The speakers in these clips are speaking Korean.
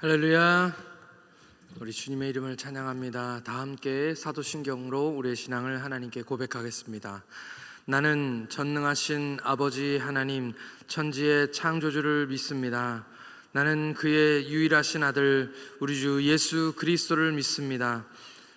할렐루야. 우리 주님의 이름을 찬양합니다. 다 함께 사도신경으로 우리의 신앙을 하나님께 고백하겠습니다. 나는 전능하신 아버지 하나님, 천지의 창조주를 믿습니다. 나는 그의 유일하신 아들 우리 주 예수 그리스도를 믿습니다.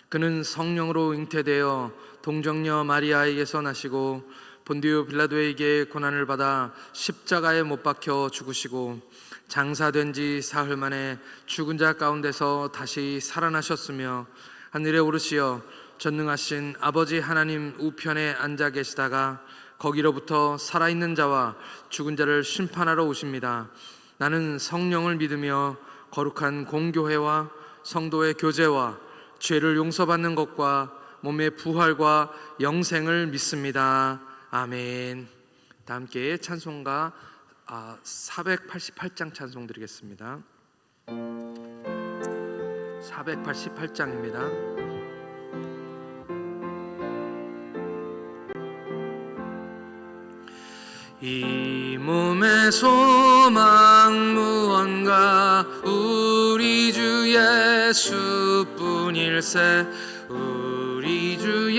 그는 성령으로 잉태되어 동정녀 마리아에게서 나시고 본디오 빌라도에게 고난을 받아 십자가에 못 박혀 죽으시고 장사된 지 사흘 만에 죽은 자 가운데서 다시 살아나셨으며 하늘에 오르시어 전능하신 아버지 하나님 우편에 앉아 계시다가 거기로부터 살아있는 자와 죽은 자를 심판하러 오십니다. 나는 성령을 믿으며 거룩한 공교회와 성도의 교제와 죄를 용서받는 것과 몸의 부활과 영생을 믿습니다. 아멘. 다 함께 찬송가 488장 찬송 드리겠습니다. 488장입니다. 이 몸의 소망 무언가 우리 주 예수뿐일세. 우리 주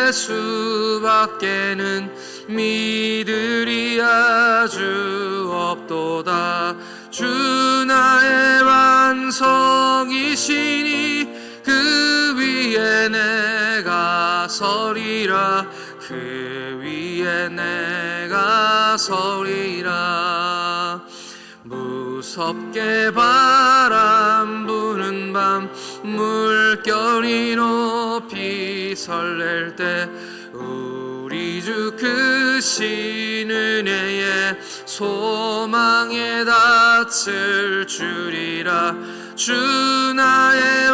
예수밖에는 믿으리 아주 없도다. 주 나의 반석이시니 그 위에 내가 서리라. 그 위에 내가 서리라. 무섭게 바람 부는 밤 물결이 높이 설렐 때 우리 주 크신 은혜에 소망에 닿을 줄이라. 주 나의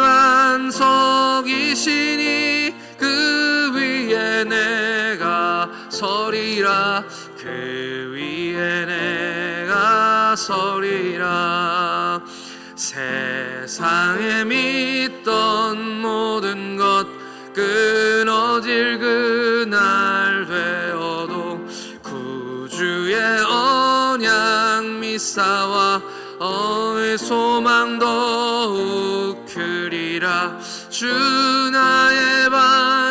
반석이시니 그 위에 내가 서리라. 그 위에 내가 서리라. 세상에 믿던 모든 것 끊어질 그날 되어도 구주의 언약 미사와 어의 소망 더욱 크리라. 주 나의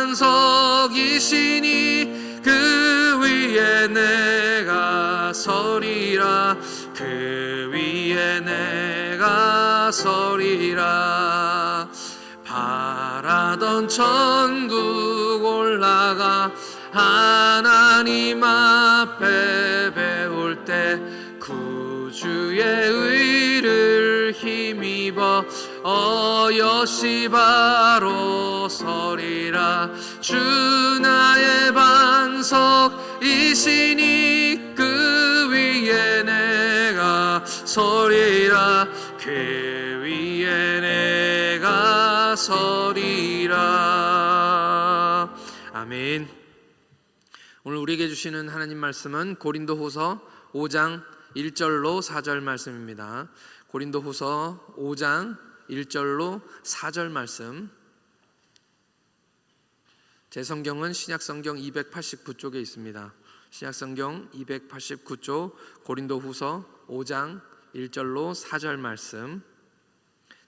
반석이시니 그 위에 내가 서리라. 그 위에 내가 서리라. 바라던 천국 올라가 하나님 앞에 배울 때 구주의 의를 힘입어 어여시 바로 서리라. 주 나의 반석이시니 그 위에 내가 서리라. 그 위에 내가 서리라. 아멘. 오늘 우리에게 주시는 하나님 말씀은 고린도후서 5장 1절로 4절 말씀입니다. 고린도후서 5장 1절로 4절 말씀. 제 성경은 신약성경 289쪽에 있습니다. 신약성경 289쪽 고린도후서 5장 1절로 4절 말씀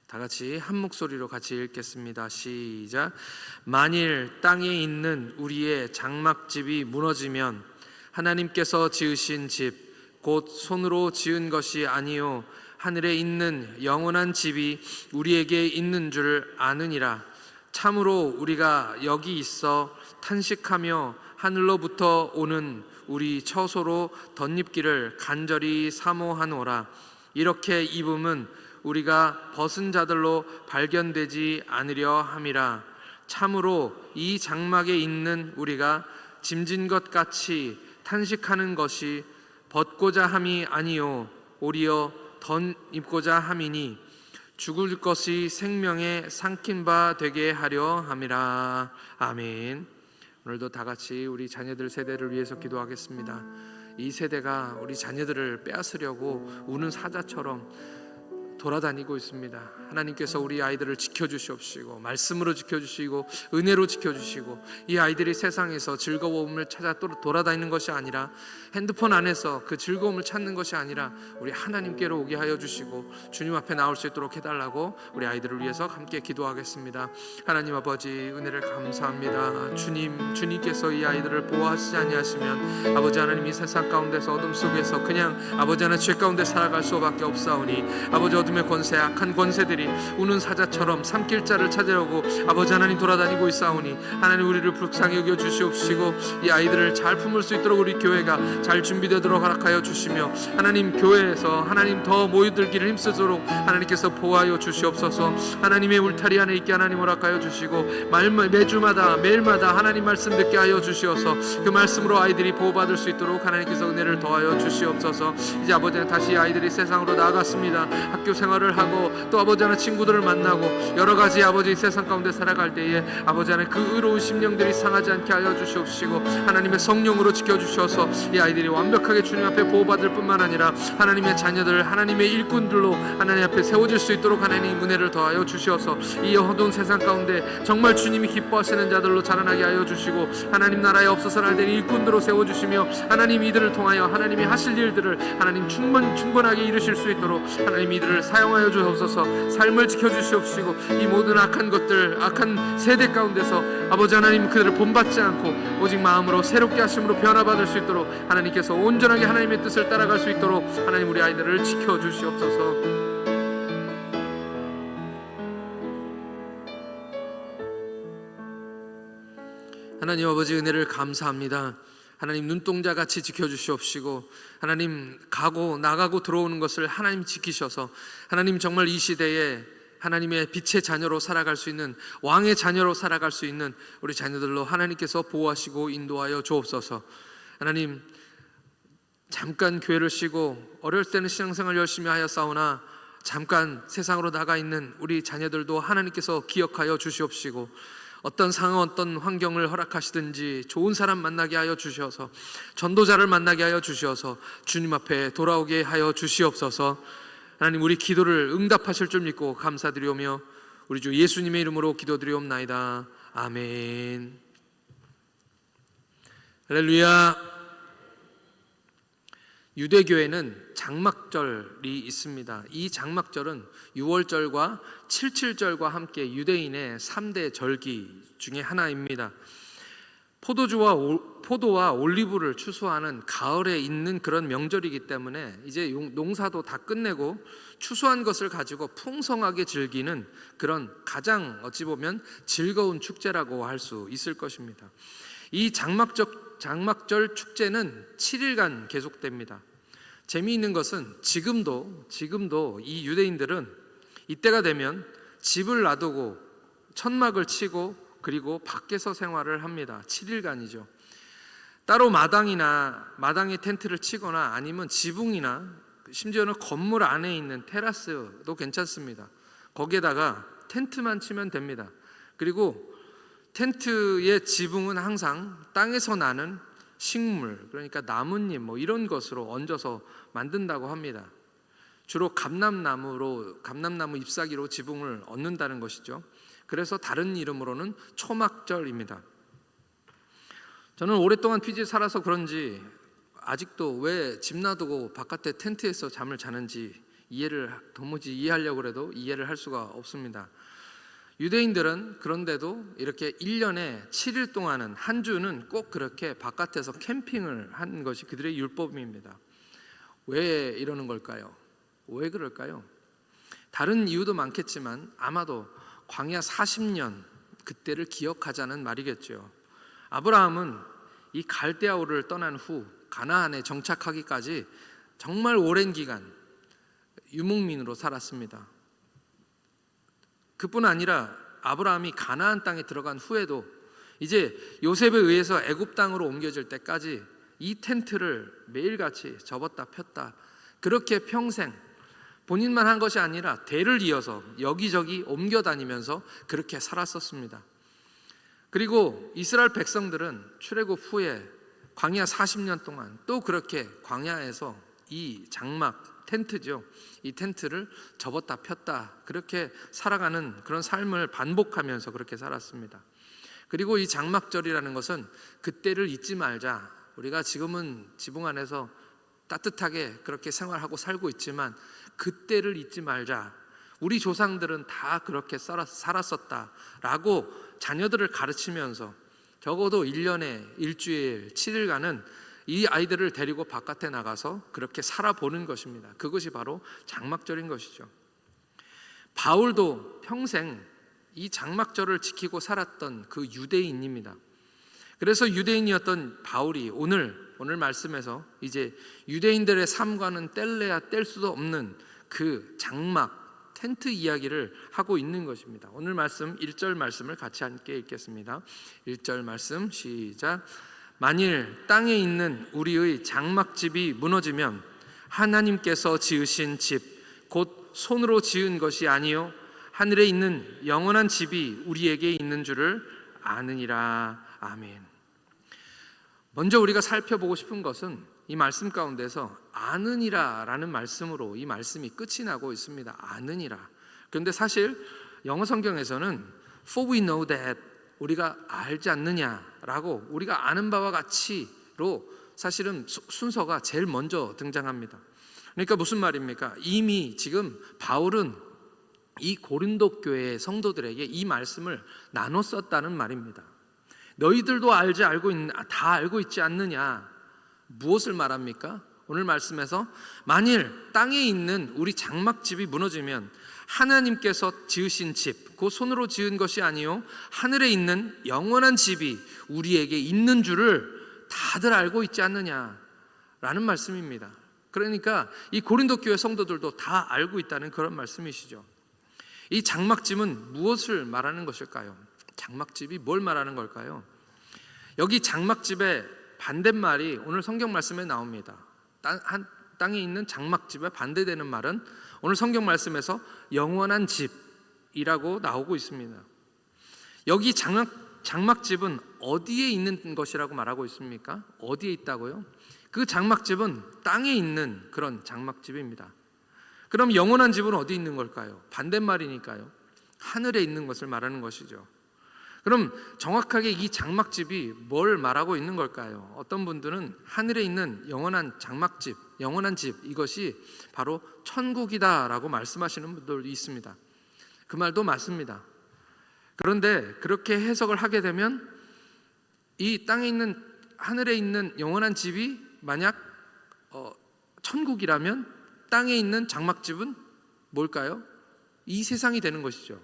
다 같이 한 목소리로 같이 읽겠습니다. 시작. 만일 땅에 있는 우리의 장막집이 무너지면 하나님께서 지으신 집 곧 손으로 지은 것이 아니요 하늘에 있는 영원한 집이 우리에게 있는 줄 아느니라. 참으로 우리가 여기 있어 탄식하며 하늘로부터 오는 우리 처소로 덧입기를 간절히 사모하노라. 이렇게 입음은 우리가 벗은 자들로 발견되지 않으려 함이라. 참으로 이 장막에 있는 우리가 짐진 것 같이 탄식하는 것이 벗고자 함이 아니요 오히려 덧입고자 함이니 죽을 것이 생명에 삼킨 바 되게 하려 함이라. 아멘. 오늘도 다 같이 우리 자녀들 세대를 위해서 기도하겠습니다. 이 세대가 우리 자녀들을 빼앗으려고 우는 사자처럼 돌아다니고 있습니다. 하나님께서 우리 아이들을 지켜주시옵시고 말씀으로 지켜주시고 은혜로 지켜주시고 이 아이들이 세상에서 즐거움을 찾아 또 돌아다니는 것이 아니라 핸드폰 안에서 그 즐거움을 찾는 것이 아니라 우리 하나님께로 오게 하여 주시고 주님 앞에 나올 수 있도록 해달라고 우리 아이들을 위해서 함께 기도하겠습니다. 하나님 아버지 은혜를 감사합니다. 주님께서 이 아이들을 보호하시지 아니하시면 아버지 하나님 이 세상 가운데서 어둠 속에서 그냥 아버지 하나님 죄 가운데 살아갈 수밖에 없사오니 아버지 어둠의 권세 악한 권세들이 우는 사자처럼 삼킬자를 찾으려고 아버지 하나님 돌아다니고 있사오니 하나님 우리를 불쌍히 여겨 주시옵시고 이 아이들을 잘 품을 수 있도록 우리 교회가 잘 준비되도록 허락하여 주시며 하나님 교회에서 하나님 더 모여들기를 힘쓰도록 하나님께서 보호하여 주시옵소서. 하나님의 울타리 안에 있게 하나님 허락하여 주시고 매주마다 매일마다 하나님 말씀 듣게 하여 주시어서 그 말씀으로 아이들이 보호받을 수 있도록 하나님께서 은혜를 더하여 주시옵소서. 이제 아버지는 다시 아이들이 세상으로 나아갔습니다. 학교 생활을 하고 또 아버지 하나님 친구들을 만나고 여러 가지 아버지 세상 가운데 살아갈 때에 아버지 하나님 그 의로운 심령들이 상하지 않게 하여 주시옵시고 하나님의 성령으로 지켜주셔서 이 아이들이 완벽하게 주님 앞에 보호받을 뿐만 아니라 하나님의 자녀들 하나님의 일꾼들로 하나님 앞에 세워질 수 있도록 하나님 은혜를 더하여 주시어서 이 어두운 세상 가운데 정말 주님이 기뻐하시는 자들로 자라나게 하여 주시고 하나님 나라에 없어서는 안 되는 일꾼들로 세워주시며 하나님 이들을 통하여 하나님이 하실 일들을 하나님 충분하게 이루실 수 있도록 하나님 이들을 사용하여 주옵소서. 삶을 지켜주시옵시고 이 모든 악한 것들 악한 세대 가운데서 아버지 하나님 그들을 본받지 않고 오직 마음으로 새롭게 하심으로 변화받을 수 있도록 하나님께서 온전하게 하나님의 뜻을 따라갈 수 있도록 하나님 우리 아이들을 지켜주시옵소서. 하나님 아버지 은혜를 감사합니다. 하나님 눈동자같이 지켜주시옵시고 하나님 가고 나가고 들어오는 것을 하나님 지키셔서 하나님 정말 이 시대에 하나님의 빛의 자녀로 살아갈 수 있는 왕의 자녀로 살아갈 수 있는 우리 자녀들로 하나님께서 보호하시고 인도하여 주옵소서. 하나님 잠깐 교회를 쉬고 어릴 때는 신앙생활 열심히 하였사오나 잠깐 세상으로 나가 있는 우리 자녀들도 하나님께서 기억하여 주시옵시고 어떤 상황 어떤 환경을 허락하시든지 좋은 사람 만나게 하여 주셔서 전도자를 만나게 하여 주셔서 주님 앞에 돌아오게 하여 주시옵소서. 하나님 우리 기도를 응답하실 줄 믿고 감사드리오며 우리 주 예수님의 이름으로 기도드리옵나이다. 아멘. 할렐루야. 유대교에는 장막절이 있습니다. 이 장막절은 6월절과 77절과 함께 유대인의 3대 절기 중에 하나입니다. 포도와 올리브를 추수하는 가을에 있는 그런 명절이기 때문에 이제 농사도 다 끝내고 추수한 것을 가지고 풍성하게 즐기는 그런 가장 어찌 보면 즐거운 축제라고 할 수 있을 것입니다. 이 장막절 축제는 7일간 계속됩니다. 재미있는 것은 지금도 이 유대인들은 이때가 되면 집을 놔두고 천막을 치고 그리고 밖에서 생활을 합니다. 7일간이죠. 따로 마당에 텐트를 치거나 아니면 지붕이나 심지어는 건물 안에 있는 테라스도 괜찮습니다. 거기에다가 텐트만 치면 됩니다. 그리고 텐트의 지붕은 항상 땅에서 나는 식물, 그러니까 나뭇잎 이런 것으로 얹어서 만든다고 합니다. 주로 감람나무 잎사귀로 지붕을 얹는다는 것이죠. 그래서 다른 이름으로는 초막절입니다. 저는 오랫동안 피지에 살아서 그런지 아직도 왜 집 놔두고 바깥에 텐트에서 잠을 자는지 도무지 이해하려고 해도 이해를 할 수가 없습니다. 유대인들은 그런데도 이렇게 1년에 7일 동안은 한 주는 꼭 그렇게 바깥에서 캠핑을 하는 것이 그들의 율법입니다. 왜 이러는 걸까요? 왜 그럴까요? 다른 이유도 많겠지만 아마도 광야 40년 그때를 기억하자는 말이겠죠. 아브라함은 이 갈대아우를 떠난 후 가나안에 정착하기까지 정말 오랜 기간 유목민으로 살았습니다. 그뿐 아니라 아브라함이 가나안 땅에 들어간 후에도 이제 요셉에 의해서 애굽 땅으로 옮겨질 때까지 이 텐트를 매일같이 접었다 폈다 그렇게 평생 본인만 한 것이 아니라 대를 이어서 여기저기 옮겨 다니면서 그렇게 살았었습니다. 그리고 이스라엘 백성들은 출애굽 후에 광야 40년 동안 또 그렇게 광야에서 이 장막 텐트죠. 이 텐트를 접었다 폈다 그렇게 살아가는 그런 삶을 반복하면서 그렇게 살았습니다. 그리고 이 장막절이라는 것은 그때를 잊지 말자. 우리가 지금은 지붕 안에서 따뜻하게 그렇게 생활하고 살고 있지만 그때를 잊지 말자. 우리 조상들은 다 그렇게 살았었다라고 자녀들을 가르치면서 적어도 1년에 일주일 7일간은 이 아이들을 데리고 바깥에 나가서 그렇게 살아보는 것입니다. 그것이 바로 장막절인 것이죠. 바울도 평생 이 장막절을 지키고 살았던 그 유대인입니다. 그래서 유대인이었던 바울이 오늘 말씀에서 이제 유대인들의 삶과는 뗄래야 뗄 수도 없는 그 장막, 텐트 이야기를 하고 있는 것입니다. 오늘 말씀 1절 말씀을 같이 함께 읽겠습니다. 1절 말씀 시작. 만일 땅에 있는 우리의 장막집이 무너지면 하나님께서 지으신 집, 곧 손으로 지은 것이 아니요 하늘에 있는 영원한 집이 우리에게 있는 줄을 아느니라. 아멘. 먼저 우리가 살펴보고 싶은 것은 이 말씀 가운데서 아느니라 라는 말씀으로 이 말씀이 끝이 나고 있습니다. 아느니라. 그런데 사실 영어 성경에서는 For we know that, 우리가 알지 않느냐라고, 우리가 아는 바와 같이로 사실은 순서가 제일 먼저 등장합니다. 그러니까 무슨 말입니까? 이미 지금 바울은 이 고린도 교회의 성도들에게 이 말씀을 나눴었다는 말입니다. 너희들도 다 알고 있지 않느냐. 무엇을 말합니까? 오늘 말씀에서 만일 땅에 있는 우리 장막집이 무너지면 하나님께서 지으신 집, 그 손으로 지은 것이 아니요 하늘에 있는 영원한 집이 우리에게 있는 줄을 다들 알고 있지 않느냐라는 말씀입니다. 그러니까 이 고린도 교회 성도들도 다 알고 있다는 그런 말씀이시죠. 이 장막집은 무엇을 말하는 것일까요? 장막집이 뭘 말하는 걸까요? 여기 장막집의 반대말이 오늘 성경 말씀에 나옵니다. 땅에 있는 장막집에 반대되는 말은 오늘 성경 말씀에서 영원한 집이라고 나오고 있습니다. 여기 장막집은 어디에 있는 것이라고 말하고 있습니까? 어디에 있다고요? 그 장막집은 땅에 있는 그런 장막집입니다. 그럼 영원한 집은 어디 있는 걸까요? 반대말이니까요. 하늘에 있는 것을 말하는 것이죠. 그럼 정확하게 이 장막집이 뭘 말하고 있는 걸까요? 어떤 분들은 하늘에 있는 영원한 장막집, 영원한 집, 이것이 바로 천국이다라고 말씀하시는 분들도 있습니다. 그 말도 맞습니다. 그런데 그렇게 해석을 하게 되면 이 땅에 있는, 하늘에 있는 영원한 집이 만약 천국이라면 땅에 있는 장막집은 뭘까요? 이 세상이 되는 것이죠.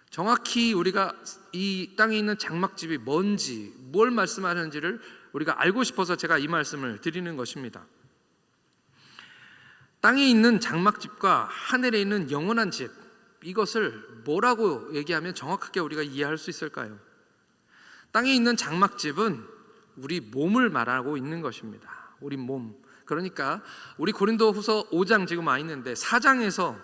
정확히 우리가 이 땅에 있는 장막집이 뭔지, 뭘 말씀하는지를 우리가 알고 싶어서 제가 이 말씀을 드리는 것입니다. 땅에 있는 장막집과 하늘에 있는 영원한 집, 이것을 뭐라고 얘기하면 정확하게 우리가 이해할 수 있을까요? 땅에 있는 장막집은 우리 몸을 말하고 있는 것입니다. 우리 몸. 그러니까 우리 고린도후서 5장 지금 와 있는데 4장에서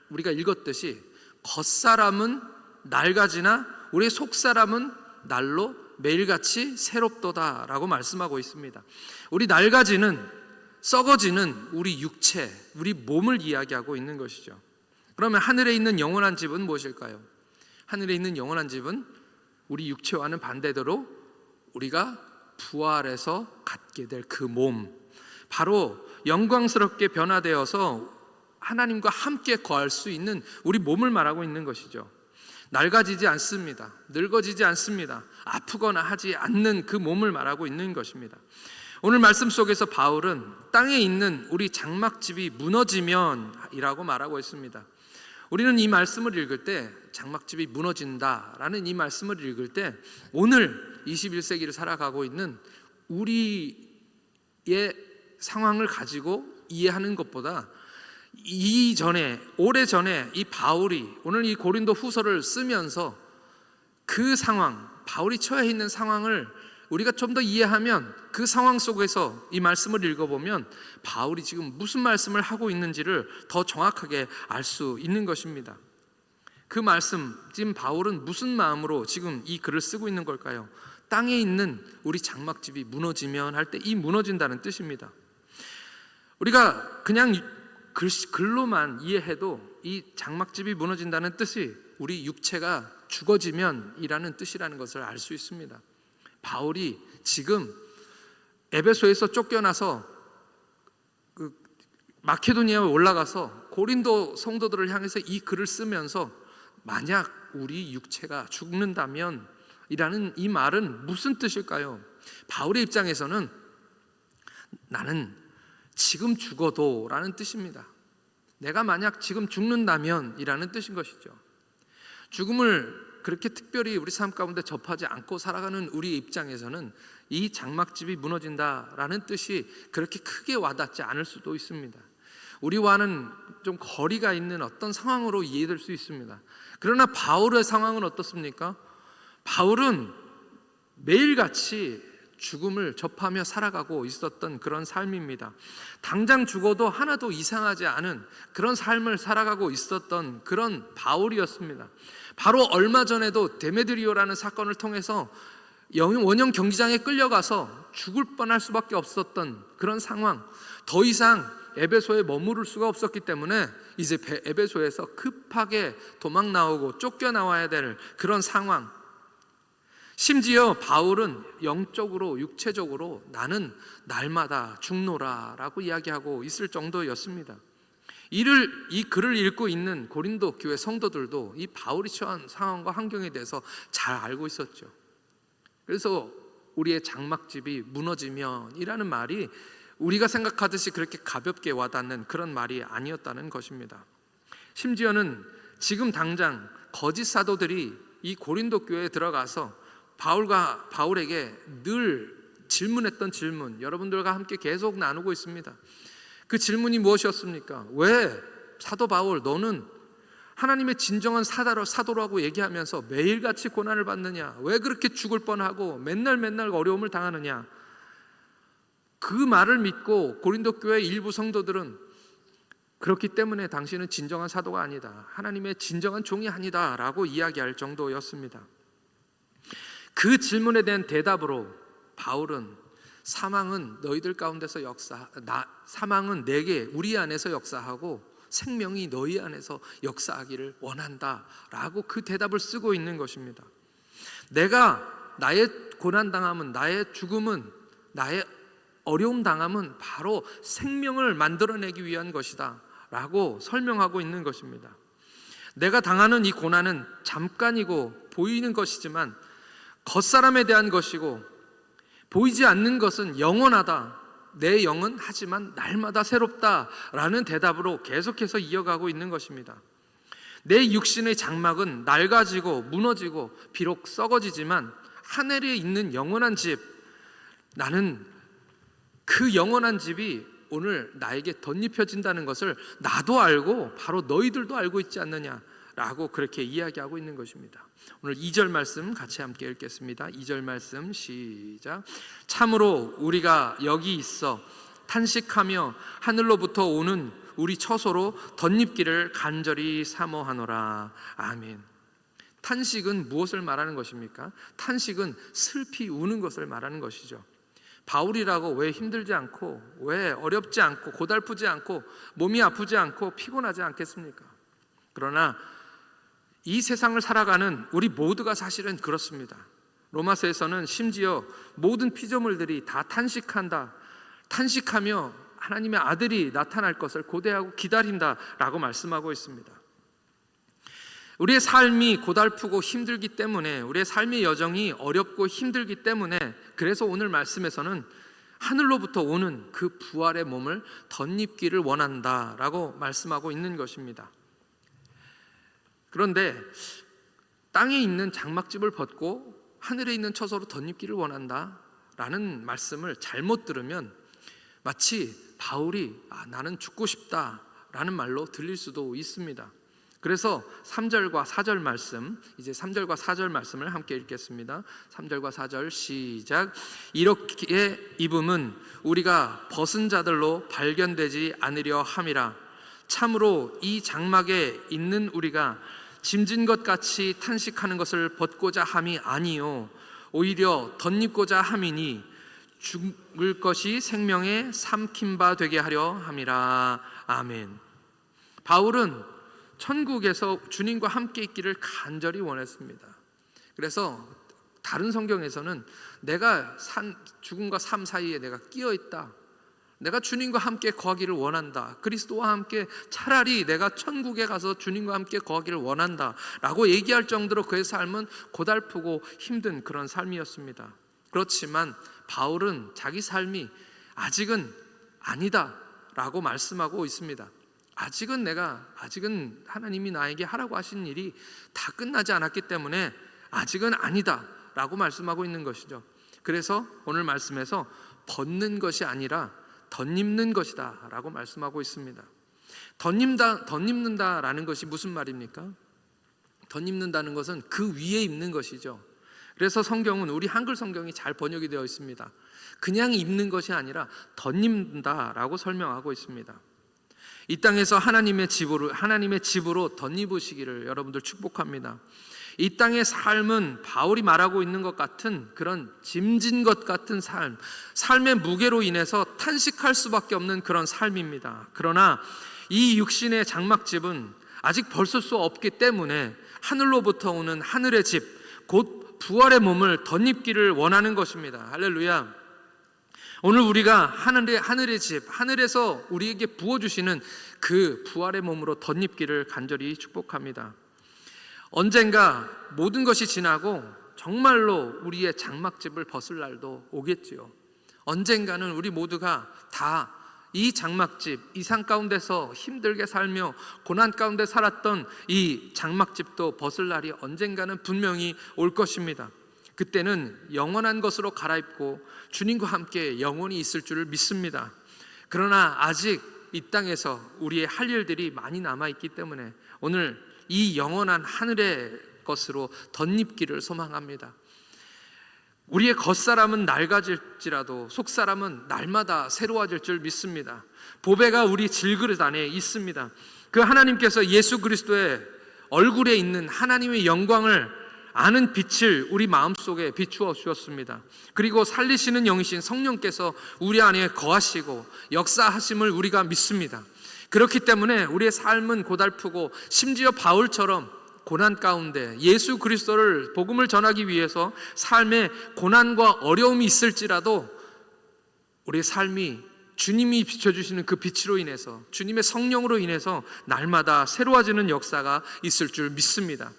우리가 읽었듯이 겉사람은 낡아지나 우리 속사람은 날로 매일같이 새롭도다라고 말씀하고 있습니다. 우리 낡아지는, 썩어지는 우리 육체, 우리 몸을 이야기하고 있는 것이죠. 그러면 하늘에 있는 영원한 집은 무엇일까요? 하늘에 있는 영원한 집은 우리 육체와는 반대대로 우리가 부활해서 갖게 될 그 몸, 바로 영광스럽게 변화되어서 하나님과 함께 거할 수 있는 우리 몸을 말하고 있는 것이죠. 낡아지지 않습니다. 늙어지지 않습니다. 아프거나 하지 않는 그 몸을 말하고 있는 것입니다. 오늘 말씀 속에서 바울은 땅에 있는 우리 장막집이 무너지면 이라고 말하고 있습니다. 우리는 이 말씀을 읽을 때, 장막집이 무너진다라는 이 말씀을 읽을 때 오늘 21세기를 살아가고 있는 우리의 상황을 가지고 이해하는 것보다 오래전에 이 바울이 오늘 이 고린도 후서를 쓰면서 그 상황, 바울이 처해 있는 상황을 우리가 좀 더 이해하면 그 상황 속에서 이 말씀을 읽어보면 바울이 지금 무슨 말씀을 하고 있는지를 더 정확하게 알 수 있는 것입니다. 그 말씀, 지금 바울은 무슨 마음으로 지금 이 글을 쓰고 있는 걸까요? 땅에 있는 우리 장막집이 무너지면 할 때 이 무너진다는 뜻입니다. 우리가 그냥 글로만 이해해도 이 장막집이 무너진다는 뜻이 우리 육체가 죽어지면이라는 뜻이라는 것을 알 수 있습니다. 바울이 지금 에베소에서 쫓겨나서 마케도니아에 올라가서 고린도 성도들을 향해서 이 글을 쓰면서 만약 우리 육체가 죽는다면 이라는 이 말은 무슨 뜻일까요? 바울의 입장에서는 나는 지금 죽어도 라는 뜻입니다. 내가 만약 지금 죽는다면 이라는 뜻인 것이죠. 죽음을 그렇게 특별히 우리 삶 가운데 접하지 않고 살아가는 우리 입장에서는 이 장막집이 무너진다라는 뜻이 그렇게 크게 와닿지 않을 수도 있습니다. 우리와는 좀 거리가 있는 어떤 상황으로 이해될 수 있습니다. 그러나 바울의 상황은 어떻습니까? 바울은 매일같이 죽음을 접하며 살아가고 있었던 그런 삶입니다. 당장 죽어도 하나도 이상하지 않은 그런 삶을 살아가고 있었던 그런 바울이었습니다. 바로 얼마 전에도 데메드리오라는 사건을 통해서 원형 경기장에 끌려가서 죽을 뻔할 수밖에 없었던 그런 상황, 더 이상 에베소에 머무를 수가 없었기 때문에 이제 에베소에서 급하게 도망 나오고 쫓겨나와야 될 그런 상황, 심지어 바울은 영적으로 육체적으로 나는 날마다 죽노라 라고 이야기하고 있을 정도였습니다. 이 글을 읽고 있는 고린도 교회 성도들도 이 바울이 처한 상황과 환경에 대해서 잘 알고 있었죠. 그래서 우리의 장막집이 무너지면이라는 말이 우리가 생각하듯이 그렇게 가볍게 와닿는 그런 말이 아니었다는 것입니다. 심지어는 지금 당장 거짓 사도들이 이 고린도 교회에 들어가서 바울에게 늘 질문했던 질문, 여러분들과 함께 계속 나누고 있습니다. 그 질문이 무엇이었습니까? 왜 사도 바울 너는 하나님의 진정한 사도라고 얘기하면서 매일같이 고난을 받느냐? 왜 그렇게 죽을 뻔하고 맨날 어려움을 당하느냐? 그 말을 믿고 고린도 교회 일부 성도들은 그렇기 때문에 당신은 진정한 사도가 아니다, 하나님의 진정한 종이 아니다 라고 이야기할 정도였습니다. 그 질문에 대한 대답으로 바울은 사망은 너희들 가운데서 사망은 내게 우리 안에서 역사하고 생명이 너희 안에서 역사하기를 원한다 라고 그 대답을 쓰고 있는 것입니다. 내가 나의 고난당함은, 나의 죽음은, 나의 어려움 당함은 바로 생명을 만들어내기 위한 것이다 라고 설명하고 있는 것입니다. 내가 당하는 이 고난은 잠깐이고 보이는 것이지만 겉사람에 대한 것이고 보이지 않는 것은 영원하다, 내 영은 하지만 날마다 새롭다라는 대답으로 계속해서 이어가고 있는 것입니다. 내 육신의 장막은 낡아지고 무너지고 비록 썩어지지만 하늘에 있는 영원한 집, 나는 그 영원한 집이 오늘 나에게 덧입혀진다는 것을 나도 알고 바로 너희들도 알고 있지 않느냐라고 그렇게 이야기하고 있는 것입니다. 오늘 2절 말씀 같이 함께 읽겠습니다. 2절 말씀 시작. 참으로 우리가 여기 있어 탄식하며 하늘로부터 오는 우리 처소로 덧입기를 간절히 사모하노라. 아멘. 탄식은 무엇을 말하는 것입니까? 탄식은 슬피 우는 것을 말하는 것이죠. 바울이라고 왜 힘들지 않고, 왜 어렵지 않고, 고달프지 않고, 몸이 아프지 않고, 피곤하지 않겠습니까? 그러나 이 세상을 살아가는 우리 모두가 사실은 그렇습니다. 로마서에서는 심지어 모든 피조물들이 다 탄식한다, 탄식하며 하나님의 아들이 나타날 것을 고대하고 기다린다라고 말씀하고 있습니다. 우리의 삶이 고달프고 힘들기 때문에, 우리의 삶의 여정이 어렵고 힘들기 때문에, 그래서 오늘 말씀에서는 하늘로부터 오는 그 부활의 몸을 덧입기를 원한다라고 말씀하고 있는 것입니다. 그런데 땅에 있는 장막집을 벗고 하늘에 있는 처소로 덧입기를 원한다라는 말씀을 잘못 들으면 마치 바울이 나는 죽고 싶다라는 말로 들릴 수도 있습니다. 그래서 3절과 4절 말씀, 이제 3절과 4절 말씀을 함께 읽겠습니다. 3절과 4절 시작. 이렇게 입음은 우리가 벗은 자들로 발견되지 않으려 함이라. 참으로 이 장막에 있는 우리가 짐진 것 같이 탄식하는 것을 벗고자 함이 아니요 오히려 덧입고자 함이니 죽을 것이 생명의 삼킨 바 되게 하려 함이라. 아멘. 바울은 천국에서 주님과 함께 있기를 간절히 원했습니다. 그래서 다른 성경에서는 내가 죽음과 삶 사이에 내가 끼어 있다, 내가 주님과 함께 거하기를 원한다, 그리스도와 함께 차라리 내가 천국에 가서 주님과 함께 거하기를 원한다 라고 얘기할 정도로 그의 삶은 고달프고 힘든 그런 삶이었습니다. 그렇지만 바울은 자기 삶이 아직은 아니다 라고 말씀하고 있습니다. 아직은 하나님이 나에게 하라고 하신 일이 다 끝나지 않았기 때문에 아직은 아니다 라고 말씀하고 있는 것이죠. 그래서 오늘 말씀에서 벗는 것이 아니라 덧입는 것이다 라고 말씀하고 있습니다. 덧입는다 라는 것이 무슨 말입니까? 덧입는다는 것은 그 위에 입는 것이죠. 그래서 성경은, 우리 한글 성경이 잘 번역이 되어 있습니다. 그냥 입는 것이 아니라 덧입는다 라고 설명하고 있습니다. 이 땅에서 하나님의 집으로 덧입으시기를 여러분들 축복합니다. 이 땅의 삶은 바울이 말하고 있는 것 같은 그런 짐진 것 같은 삶의 무게로 인해서 탄식할 수밖에 없는 그런 삶입니다. 그러나 이 육신의 장막집은 아직 벗을 수 없기 때문에 하늘로부터 오는 하늘의 집, 곧 부활의 몸을 덧입기를 원하는 것입니다. 할렐루야. 오늘 우리가 하늘의 집, 하늘에서 우리에게 부어주시는 그 부활의 몸으로 덧입기를 간절히 축복합니다. 언젠가 모든 것이 지나고 정말로 우리의 장막집을 벗을 날도 오겠지요. 언젠가는 우리 모두가 다 이 장막집, 이 산 가운데서 힘들게 살며 고난 가운데 살았던 이 장막집도 벗을 날이 언젠가는 분명히 올 것입니다. 그때는 영원한 것으로 갈아입고 주님과 함께 영원히 있을 줄을 믿습니다. 그러나 아직 이 땅에서 우리의 할 일들이 많이 남아있기 때문에 오늘 이 영원한 하늘의 것으로 덧입기를 소망합니다. 우리의 겉사람은 낡아질지라도 속사람은 날마다 새로워질 줄 믿습니다. 보배가 우리 질그릇 안에 있습니다. 그 하나님께서 예수 그리스도의 얼굴에 있는 하나님의 영광을 아는 빛을 우리 마음속에 비추어 주셨습니다. 그리고 살리시는 영이신 성령께서 우리 안에 거하시고 역사하심을 우리가 믿습니다. 그렇기 때문에 우리의 삶은 고달프고 심지어 바울처럼 고난 가운데 예수 그리스도를 복음을 전하기 위해서 삶에 고난과 어려움이 있을지라도 우리의 삶이 주님이 비춰주시는 그 빛으로 인해서, 주님의 성령으로 인해서 날마다 새로워지는 역사가 있을 줄 믿습니다.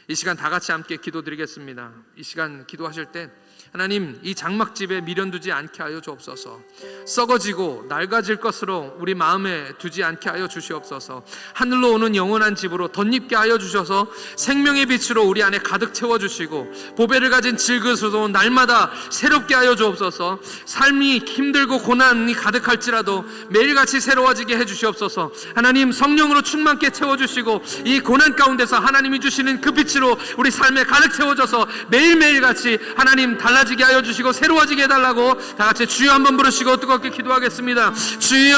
이 시간 다 같이 함께 기도드리겠습니다. 이 시간 기도하실 때 하나님, 이 장막집에 미련두지 않게 하여 주옵소서. 썩어지고 낡아질 것으로 우리 마음에 두지 않게 하여 주시옵소서. 하늘로 오는 영원한 집으로 덧입게 하여 주셔서 생명의 빛으로 우리 안에 가득 채워주시고 보배를 가진 질그릇으로 날마다 새롭게 하여 주옵소서. 삶이 힘들고 고난이 가득할지라도 매일같이 새로워지게 해주시옵소서. 하나님, 성령으로 충만케 채워주시고 이 고난 가운데서 하나님이 주시는 그 빛으로 우리 삶에 가득 채워져서 매일매일같이 하나님 달라지게 하여 주시고 새로워지게 해달라고 다 같이 주여 한번 부르시고 뜨겁게 기도하겠습니다. 주여,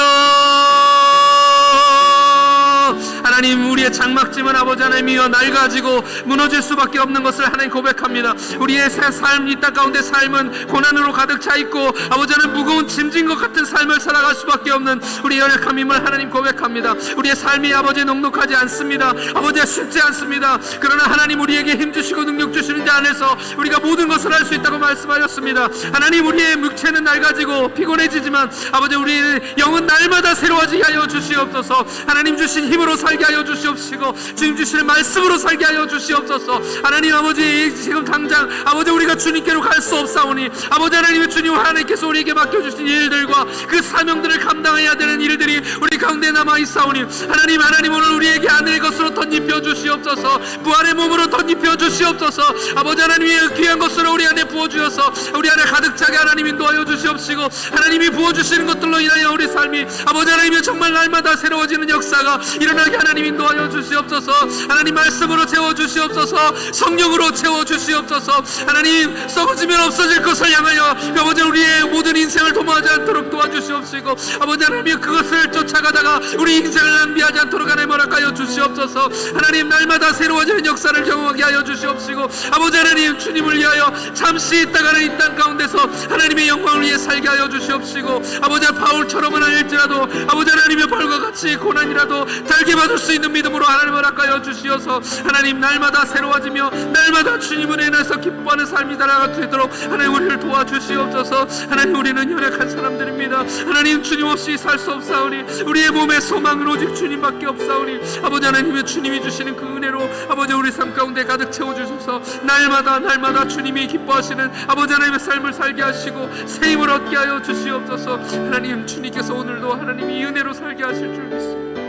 하나님, 우리의 장막집은 아버지 하나님이여 낡아지고 무너질 수밖에 없는 것을 하나님 고백합니다. 우리의 새 삶, 이 땅 가운데 삶은 고난으로 가득 차 있고 아버지 하나님 무거운 짐진 것 같은 삶을 살아갈 수밖에 없는 우리의 연약함임을 하나님 고백합니다. 우리의 삶이 아버지 넉넉하지 않습니다. 아버지 쉽지 않습니다. 그러나 하나님, 우리에게 힘주시고 능력 주시는 자 안에서 우리가 모든 것을 할 수 있다고 말씀하셨습니다. 하나님, 우리의 육체는 낡아지고 피곤해지지만 아버지 우리의 영은 날마다 새로워지게 하여 주시옵소서. 하나님 주신 힘으로 살게 하여 주시옵시고 주님 주시는 말씀으로 살게 하여 주시옵소서. 하나님 아버지, 지금 당장 아버지 우리가 주님께로 갈 수 없사오니 아버지 하나님의 주님 하나님께서 우리에게 맡겨주신 일들과 그 사명들을 감당해야 되는 일들이 우리 가운데 남아있사오니 하나님 오늘 우리에게 하늘의 것으로 덧입혀 주시옵소서. 부활의 몸으로 덧입혀 주시옵소서. 아버지 하나님의 귀한 것으로 우리 안에 부어주셔서 우리 안에 가득 차게 하나님 인도하여 주시옵시고 하나님이 부어주시는 것들로 인하여 우리 삶이 아버지 하나님의 정말 날마다 새로워지는 역사가 일어나게 하나님 인도하여 주시옵소서. 하나님 말씀으로 채워주시옵소서. 성령으로 채워주시옵소서. 하나님, 썩어지면 없어질 것을 향하여 아버지 우리의 모든 인생을 도모하지 않도록 도와주시옵시고 아버지 하나님 그것을 쫓아가다가 우리 인생을 낭비하지 않도록 하나님 허락하여 주시옵소서. 하나님 날마다 새로워지는 역사를 경험하게 하여 주시옵시고, 아버지 하나님 주님을 위하여 잠시 있다가는 이 땅 가운데서 하나님의 영광을 위해 살게 하여 주시옵시고, 아버지 바울처럼은 아닐지라도 아버지 하나님의 벌과 같이 고난이라도 달게 받을 수 있는 믿음으로 하나님을 아까여 주시어서 하나님 날마다 새로워지며 날마다 주님을 인해서 기뻐하는 삶이 살아가도록 하나님 우리를 도와주시옵소서. 하나님 우리는 연약한 사람들입니다. 하나님 주님 없이 살 수 없사오니 우리의 몸의 소망은 오직 주님밖에 없사오니 아버지 하나님의 주님이 주시는 그 은혜로 아버지 우리 삶 가운데 가득 채워주셔서 날마다 주님이 기뻐하시는 아버지 하나님의 삶을 살게 하시고 새 힘을 얻게 하여 주시옵소서. 하나님 주님께서 오늘도 하나님 이 은혜로 살게 하실 줄 믿습니다.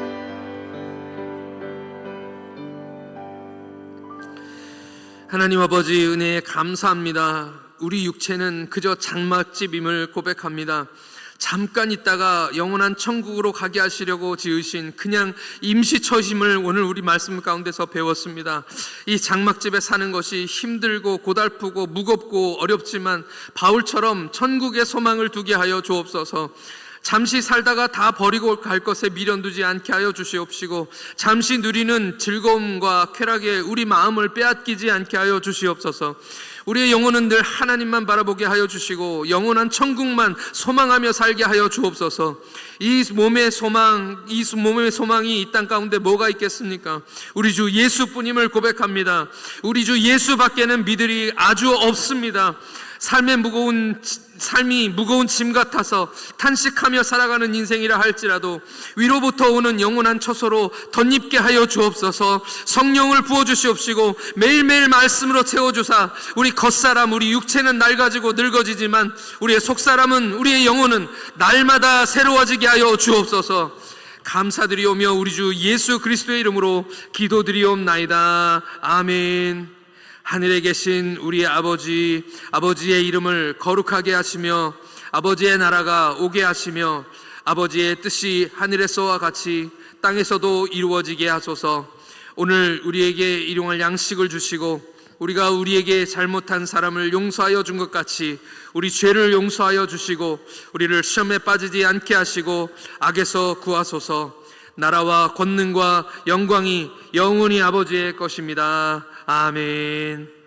하나님 아버지 은혜에 감사합니다. 우리 육체는 그저 장막집임을 고백합니다. 잠깐 있다가 영원한 천국으로 가게 하시려고 지으신 그냥 임시처심을 오늘 우리 말씀 가운데서 배웠습니다. 이 장막집에 사는 것이 힘들고 고달프고 무겁고 어렵지만 바울처럼 천국의 소망을 두게 하여 주옵소서. 잠시 살다가 다 버리고 갈 것에 미련 두지 않게 하여 주시옵시고, 잠시 누리는 즐거움과 쾌락에 우리 마음을 빼앗기지 않게 하여 주시옵소서. 우리의 영혼은 늘 하나님만 바라보게 하여 주시고 영원한 천국만 소망하며 살게 하여 주옵소서. 이 몸의 소망이 이 땅 가운데 뭐가 있겠습니까? 우리 주 예수뿐임을 고백합니다. 우리 주 예수밖에는 믿으리 아주 없습니다. 삶이 무거운 짐 같아서 탄식하며 살아가는 인생이라 할지라도 위로부터 오는 영원한 처소로 덧입게 하여 주옵소서. 성령을 부어주시옵시고 매일매일 말씀으로 채워주사 우리 겉사람 우리 육체는 낡아지고 늙어지지만 우리의 속사람은 우리의 영혼은 날마다 새로워지게 하여 주옵소서. 감사드리오며 우리 주 예수 그리스도의 이름으로 기도드리옵나이다. 아멘. 하늘에 계신 우리 아버지의 이름을 거룩하게 하시며 아버지의 나라가 오게 하시며 아버지의 뜻이 하늘에서와 같이 땅에서도 이루어지게 하소서. 오늘 우리에게 일용할 양식을 주시고 우리가 우리에게 잘못한 사람을 용서하여 준 것 같이 우리 죄를 용서하여 주시고 우리를 시험에 빠지지 않게 하시고 악에서 구하소서. 나라와 권능과 영광이 영원히 아버지의 것입니다. 아멘.